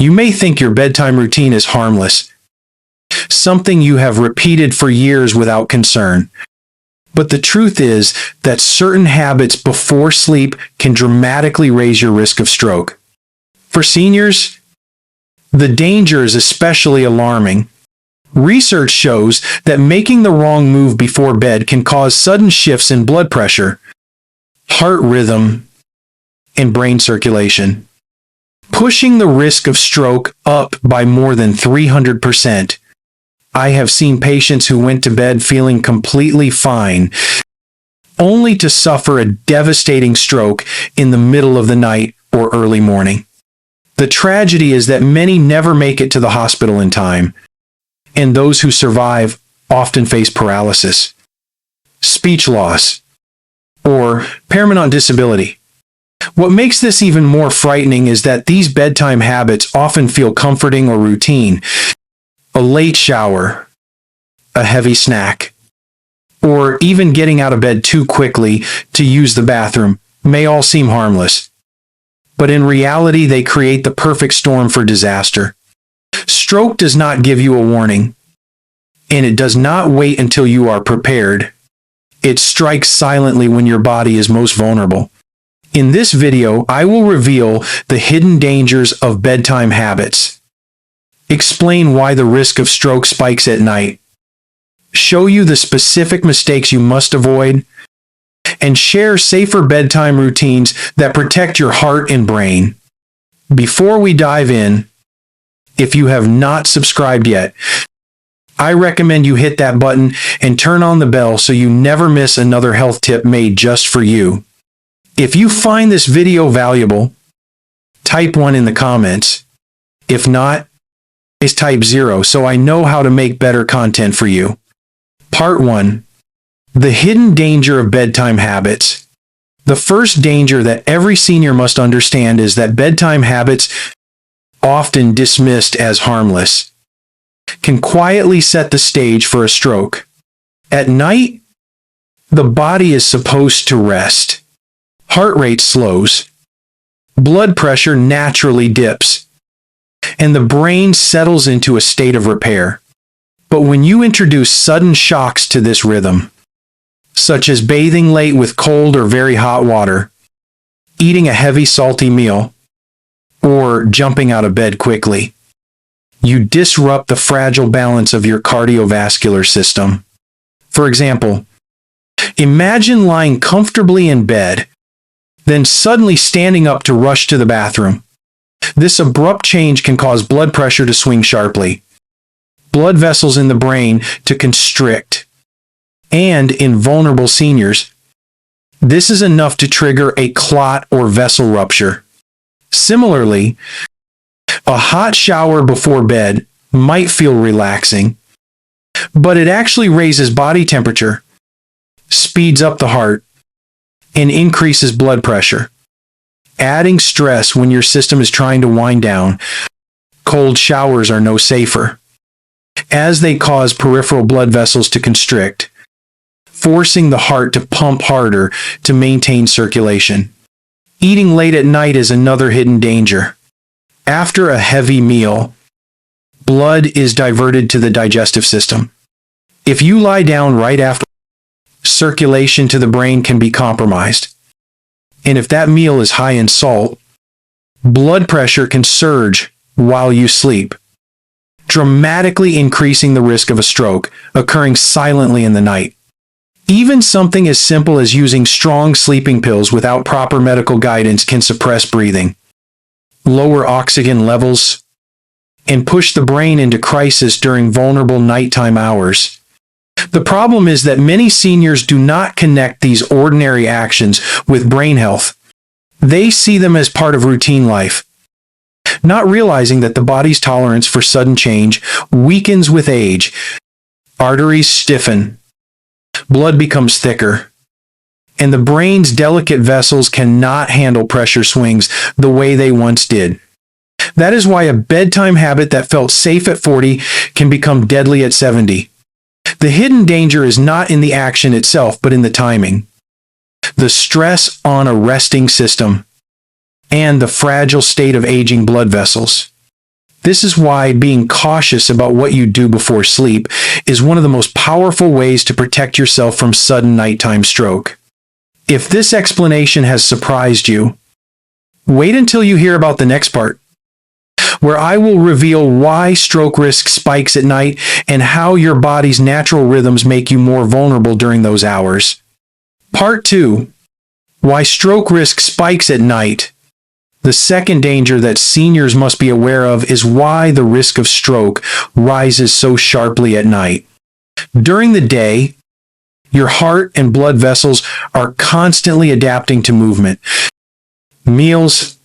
You may think your bedtime routine is harmless, something you have repeated for years without concern. But the truth is that certain habits before sleep can dramatically raise your risk of stroke. For seniors, the danger is especially alarming. Research shows that making the wrong move before bed can cause sudden shifts in blood pressure, heart rhythm, and brain circulation, pushing the risk of stroke up by more than 300%. I have seen patients who went to bed feeling completely fine, only to suffer a devastating stroke in the middle of the night or early morning. The tragedy is that many never make it to the hospital in time, and those who survive often face paralysis, speech loss, or permanent disability. What makes this even more frightening is that these bedtime habits often feel comforting or routine. A late shower, a heavy snack, or even getting out of bed too quickly to use the bathroom may all seem harmless. But in reality, they create the perfect storm for disaster. Stroke does not give you a warning, and it does not wait until you are prepared. It strikes silently when your body is most vulnerable. In this video, I will reveal the hidden dangers of bedtime habits, explain why the risk of stroke spikes at night, show you the specific mistakes you must avoid, and share safer bedtime routines that protect your heart and brain. Before we dive in, if you have not subscribed yet, I recommend you hit that button and turn on the bell so you never miss another health tip made just for you. If you find this video valuable, type 1 in the comments. If not, type 0 so I know how to make better content for you. Part 1. The hidden danger of bedtime habits. The first danger that every senior must understand is that bedtime habits, often dismissed as harmless, can quietly set the stage for a stroke. At night, the body is supposed to rest. Heart rate slows, blood pressure naturally dips, and the brain settles into a state of repair. But when you introduce sudden shocks to this rhythm, such as bathing late with cold or very hot water, eating a heavy salty meal, or jumping out of bed quickly, you disrupt the fragile balance of your cardiovascular system. For example, imagine lying comfortably in bed, then suddenly standing up to rush to the bathroom. This abrupt change can cause blood pressure to swing sharply, blood vessels in the brain to constrict, and in vulnerable seniors, this is enough to trigger a clot or vessel rupture. Similarly, a hot shower before bed might feel relaxing, but it actually raises body temperature, speeds up the heart, and increases blood pressure, adding stress when your system is trying to wind down. Cold showers are no safer, as they cause peripheral blood vessels to constrict, forcing the heart to pump harder to maintain circulation. Eating late at night is another hidden danger. After a heavy meal, blood is diverted to the digestive system. If you lie down right after, circulation to the brain can be compromised. And if that meal is high in salt, blood pressure can surge while you sleep, dramatically increasing the risk of a stroke occurring silently in the night. Even something as simple as using strong sleeping pills without proper medical guidance can suppress breathing, lower oxygen levels, and push the brain into crisis during vulnerable nighttime hours. The problem is that many seniors do not connect these ordinary actions with brain health. They see them as part of routine life, not realizing that the body's tolerance for sudden change weakens with age. Arteries stiffen, blood becomes thicker, and the brain's delicate vessels cannot handle pressure swings the way they once did. That is why a bedtime habit that felt safe at 40 can become deadly at 70. The hidden danger is not in the action itself, but in the timing, the stress on a resting system, and the fragile state of aging blood vessels. This is why being cautious about what you do before sleep is one of the most powerful ways to protect yourself from sudden nighttime stroke. If this explanation has surprised you, wait until you hear about the next part, where I will reveal why stroke risk spikes at night and how your body's natural rhythms make you more vulnerable during those hours. Part 2. Why stroke risk spikes at night. The second danger that seniors must be aware of is why the risk of stroke rises so sharply at night. During the day, your heart and blood vessels are constantly adapting to movement, meals,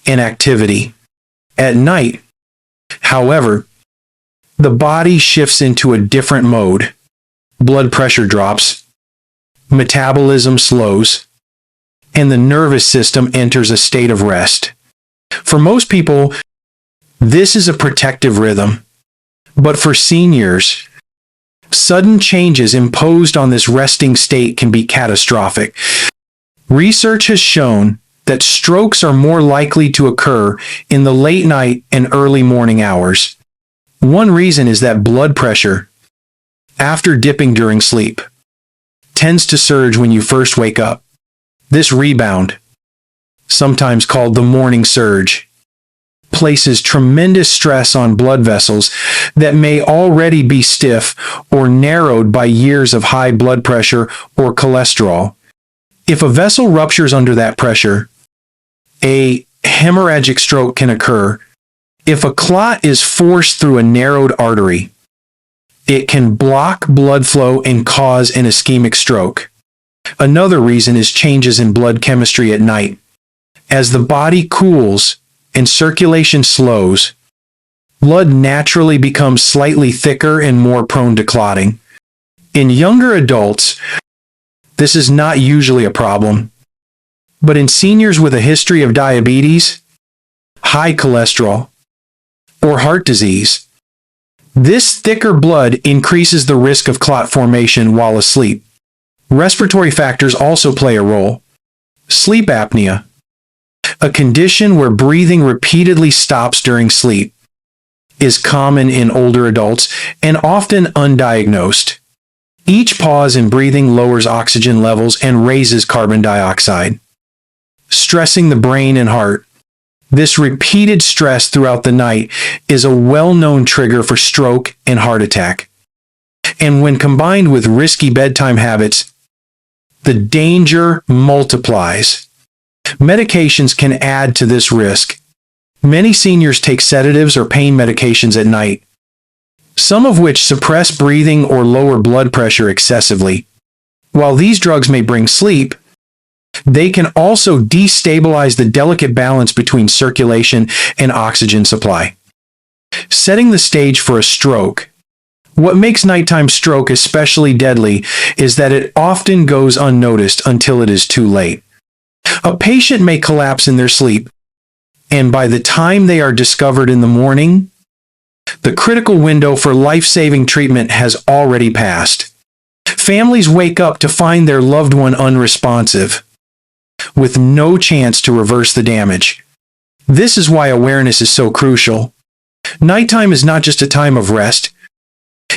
and activity. At night, however, the body shifts into a different mode. Blood pressure drops, metabolism slows, and the nervous system enters a state of rest. For most people, this is a protective rhythm. But for seniors, sudden changes imposed on this resting state can be catastrophic. Research has shown that strokes are more likely to occur in the late night and early morning hours. One reason is that blood pressure, after dipping during sleep, tends to surge when you first wake up. This rebound, sometimes called the morning surge, places tremendous stress on blood vessels that may already be stiff or narrowed by years of high blood pressure or cholesterol. If a vessel ruptures under that pressure, a hemorrhagic stroke can occur. If a clot is forced through a narrowed artery, it can block blood flow and cause an ischemic stroke. Another reason is changes in blood chemistry at night. As the body cools and circulation slows, blood naturally becomes slightly thicker and more prone to clotting. In younger adults, this is not usually a problem. But in seniors with a history of diabetes, high cholesterol, or heart disease, this thicker blood increases the risk of clot formation while asleep. Respiratory factors also play a role. Sleep apnea, a condition where breathing repeatedly stops during sleep, is common in older adults and often undiagnosed. Each pause in breathing lowers oxygen levels and raises carbon dioxide, stressing the brain and heart. This repeated stress throughout the night is a well-known trigger for stroke and heart attack. And when combined with risky bedtime habits, the danger multiplies. Medications can add to this risk. Many seniors take sedatives or pain medications at night, some of which suppress breathing or lower blood pressure excessively. While these drugs may bring sleep, they can also destabilize the delicate balance between circulation and oxygen supply, setting the stage for a stroke. What makes nighttime stroke especially deadly is that it often goes unnoticed until it is too late. A patient may collapse in their sleep, and by the time they are discovered in the morning, the critical window for life-saving treatment has already passed. Families wake up to find their loved one unresponsive, with no chance to reverse the damage. This is why awareness is so crucial. Nighttime is not just a time of rest.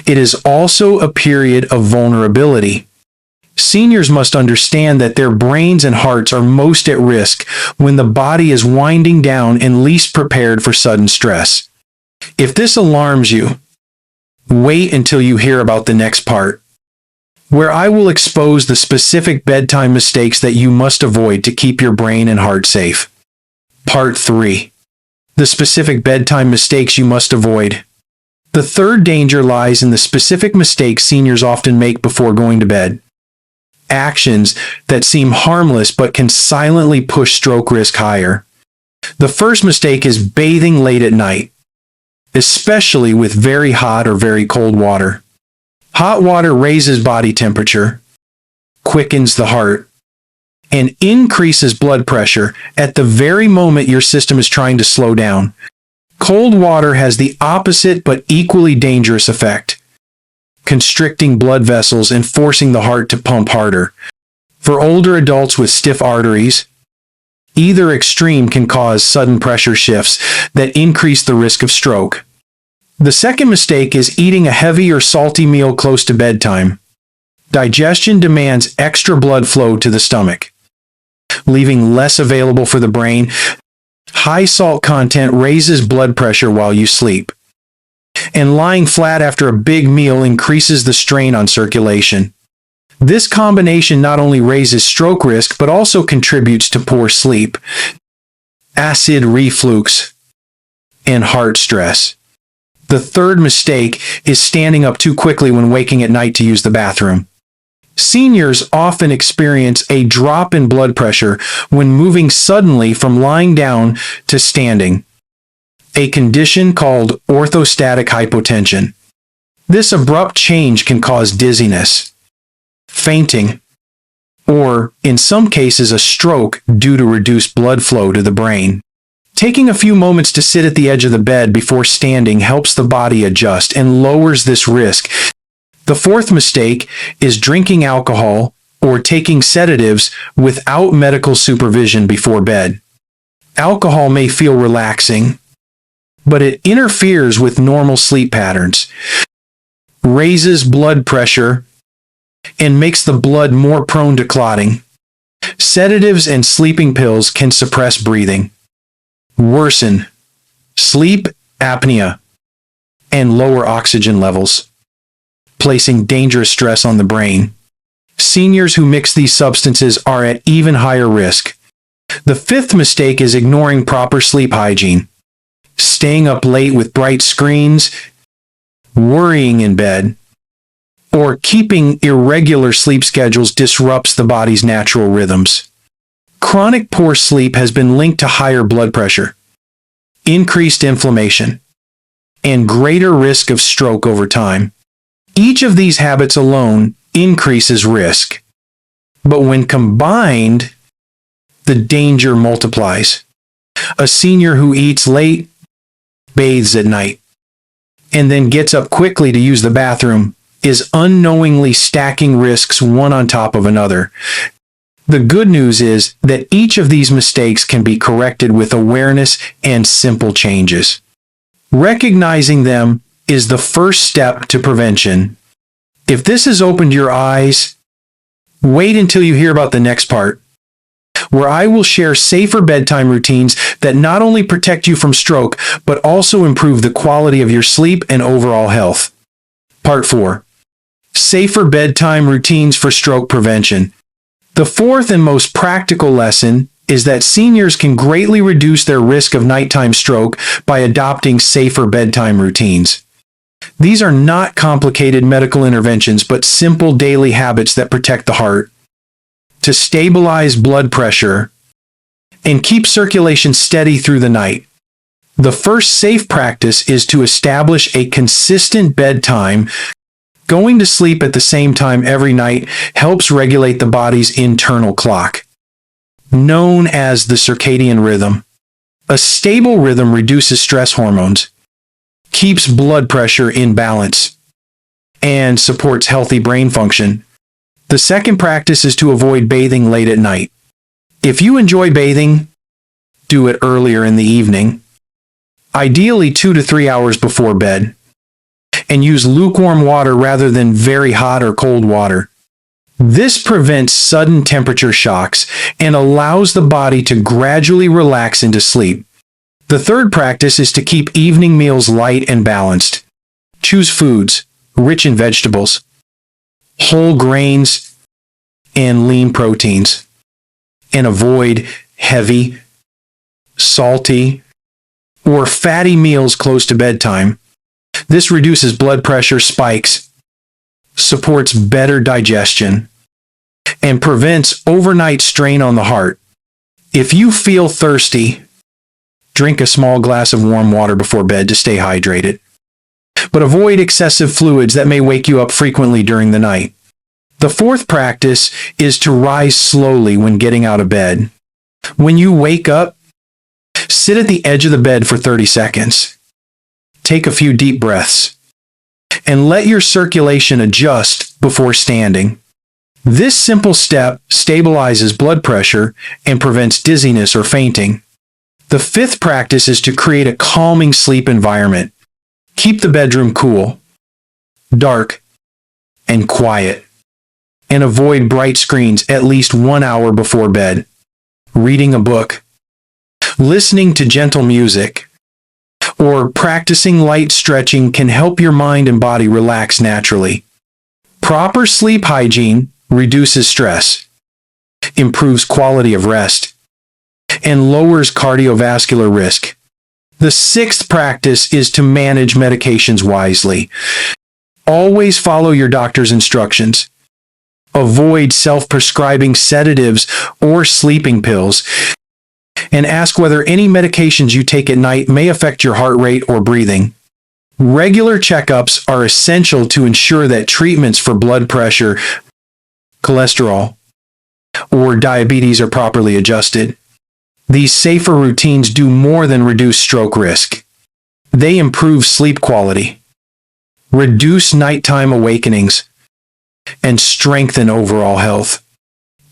It is also a period of vulnerability. Seniors must understand that their brains and hearts are most at risk when the body is winding down and least prepared for sudden stress. If this alarms you, wait until you hear about the next part, where I will expose the specific bedtime mistakes that you must avoid to keep your brain and heart safe. Part 3. The specific bedtime mistakes you must avoid. The third danger lies in the specific mistakes seniors often make before going to bed. Actions that seem harmless but can silently push stroke risk higher. The first mistake is bathing late at night, especially with very hot or very cold water. Hot water raises body temperature, quickens the heart, and increases blood pressure at the very moment your system is trying to slow down. Cold water has the opposite but equally dangerous effect, constricting blood vessels and forcing the heart to pump harder. For older adults with stiff arteries, Either extreme can cause sudden pressure shifts that increase the risk of stroke. The second mistake is eating a heavy or salty meal close to bedtime. Digestion demands extra blood flow to the stomach, leaving less available for the brain. High salt content raises blood pressure while you sleep, and lying flat after a big meal increases the strain on circulation. This combination not only raises stroke risk but also contributes to poor sleep, acid reflux, and heart stress. The third mistake is standing up too quickly when waking at night to use the bathroom. Seniors often experience a drop in blood pressure when moving suddenly from lying down to standing, a condition called orthostatic hypotension. This abrupt change can cause dizziness, fainting, or, in some cases, a stroke due to reduced blood flow to the brain. Taking a few moments to sit at the edge of the bed before standing helps the body adjust and lowers this risk. The fourth mistake is drinking alcohol or taking sedatives without medical supervision before bed. Alcohol may feel relaxing, but it interferes with normal sleep patterns, raises blood pressure, and makes the blood more prone to clotting. Sedatives and sleeping pills can suppress breathing, worsen sleep apnea, and lower oxygen levels, placing dangerous stress on the brain. Seniors who mix these substances are at even higher risk. The fifth mistake is ignoring proper sleep hygiene. Staying up late with bright screens, worrying in bed, or keeping irregular sleep schedules disrupts the body's natural rhythms. Chronic poor sleep has been linked to higher blood pressure, increased inflammation, and greater risk of stroke over time. Each of these habits alone increases risk, but when combined, the danger multiplies. A senior who eats late, bathes at night, and then gets up quickly to use the bathroom is unknowingly stacking risks one on top of another. The good news is that each of these mistakes can be corrected with awareness and simple changes. Recognizing them is the first step to prevention. If this has opened your eyes, wait until you hear about the next part, where I will share safer bedtime routines that not only protect you from stroke, but also improve the quality of your sleep and overall health. Part 4. Safer bedtime routines for stroke prevention. The fourth and most practical lesson is that seniors can greatly reduce their risk of nighttime stroke by adopting safer bedtime routines. These are not complicated medical interventions, but simple daily habits that protect the heart, to stabilize blood pressure, and keep circulation steady through the night. The first safe practice is to establish a consistent bedtime. Going to sleep at the same time every night helps regulate the body's internal clock, known as the circadian rhythm. A stable rhythm reduces stress hormones, keeps blood pressure in balance, and supports healthy brain function. The second practice is to avoid bathing late at night. If you enjoy bathing, do it earlier in the evening, ideally 2 to 3 hours before bed, and use lukewarm water rather than very hot or cold water. This prevents sudden temperature shocks and allows the body to gradually relax into sleep. The third practice is to keep evening meals light and balanced. Choose foods rich in vegetables, whole grains, and lean proteins, and avoid heavy, salty, or fatty meals close to bedtime. This reduces blood pressure spikes, supports better digestion, and prevents overnight strain on the heart. If you feel thirsty, drink a small glass of warm water before bed to stay hydrated. But avoid excessive fluids that may wake you up frequently during the night. The fourth practice is to rise slowly when getting out of bed. When you wake up, sit at the edge of the bed for 30 seconds. Take a few deep breaths, and let your circulation adjust before standing. This simple step stabilizes blood pressure and prevents dizziness or fainting. The fifth practice is to create a calming sleep environment. Keep the bedroom cool, dark, and quiet, and avoid bright screens at least 1 hour before bed. Reading a book, listening to gentle music, or practicing light stretching can help your mind and body relax naturally. Proper sleep hygiene reduces stress, improves quality of rest, and lowers cardiovascular risk. The sixth practice is to manage medications wisely. Always follow your doctor's instructions. Avoid self-prescribing sedatives or sleeping pills, and ask whether any medications you take at night may affect your heart rate or breathing. Regular checkups are essential to ensure that treatments for blood pressure, cholesterol, or diabetes are properly adjusted. These safer routines do more than reduce stroke risk. They improve sleep quality, reduce nighttime awakenings, and strengthen overall health.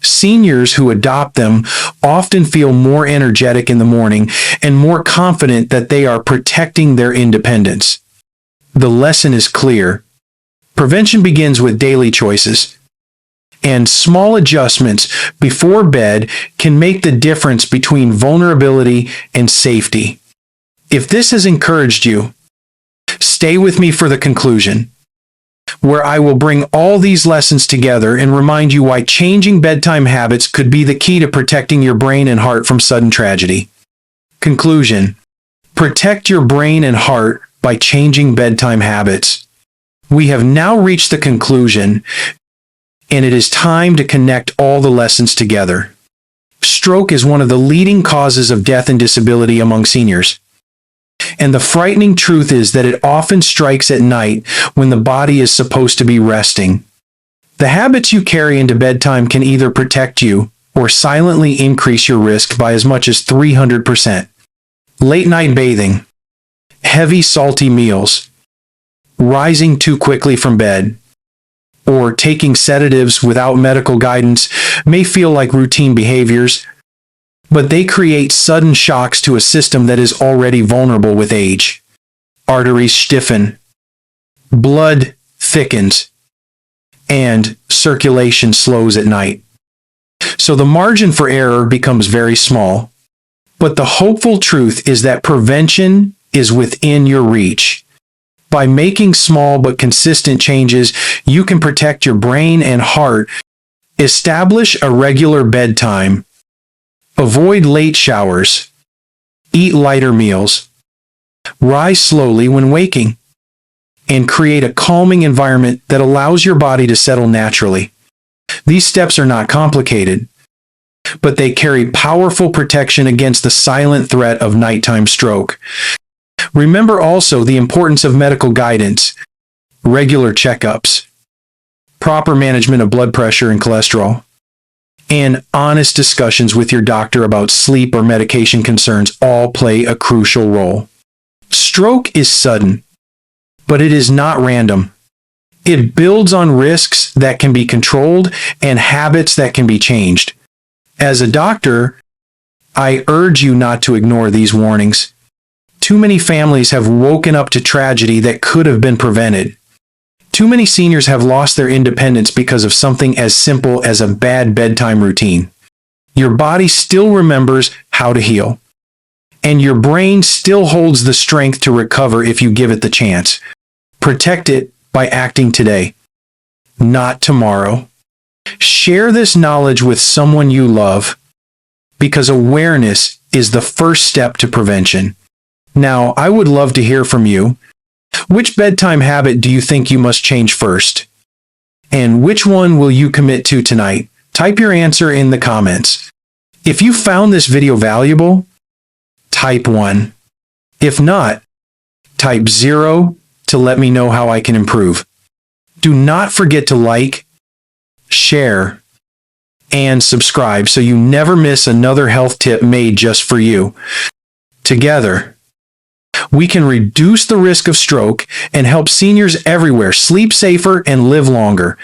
Seniors who adopt them often feel more energetic in the morning and more confident that they are protecting their independence. The lesson is clear. Prevention begins with daily choices, and small adjustments before bed can make the difference between vulnerability and safety. If this has encouraged you, stay with me for the conclusion, where I will bring all these lessons together and remind you why changing bedtime habits could be the key to protecting your brain and heart from sudden tragedy. Conclusion: protect your brain and heart by changing bedtime habits. We have now reached the conclusion, and it is time to connect all the lessons together. Stroke is one of the leading causes of death and disability among seniors. And the frightening truth is that it often strikes at night when the body is supposed to be resting. The habits you carry into bedtime can either protect you or silently increase your risk by as much as 300%. Late night bathing, heavy salty meals, rising too quickly from bed, or taking sedatives without medical guidance may feel like routine behaviors, but they create sudden shocks to a system that is already vulnerable with age. Arteries stiffen, blood thickens, and circulation slows at night. So the margin for error becomes very small. But the hopeful truth is that prevention is within your reach. By making small but consistent changes, you can protect your brain and heart, establish a regular bedtime, avoid late showers, eat lighter meals, rise slowly when waking, and create a calming environment that allows your body to settle naturally. These steps are not complicated, but they carry powerful protection against the silent threat of nighttime stroke. Remember also the importance of medical guidance, regular checkups, proper management of blood pressure and cholesterol, and honest discussions with your doctor about sleep or medication concerns all play a crucial role. Stroke is sudden, but it is not random. It builds on risks that can be controlled and habits that can be changed. As a doctor, I urge you not to ignore these warnings. Too many families have woken up to tragedy that could have been prevented. Too many seniors have lost their independence because of something as simple as a bad bedtime routine. Your body still remembers how to heal, and your brain still holds the strength to recover if you give it the chance. Protect it by acting today, not tomorrow. Share this knowledge with someone you love, because awareness is the first step to prevention. Now, I would love to hear from you. Which bedtime habit do you think you must change first? And which one will you commit to tonight? Type your answer in the comments. If you found this video valuable, type 1. If not, type 0 to let me know how I can improve. Do not forget to like, share, and subscribe so you never miss another health tip made just for you. Together, we can reduce the risk of stroke and help seniors everywhere sleep safer and live longer.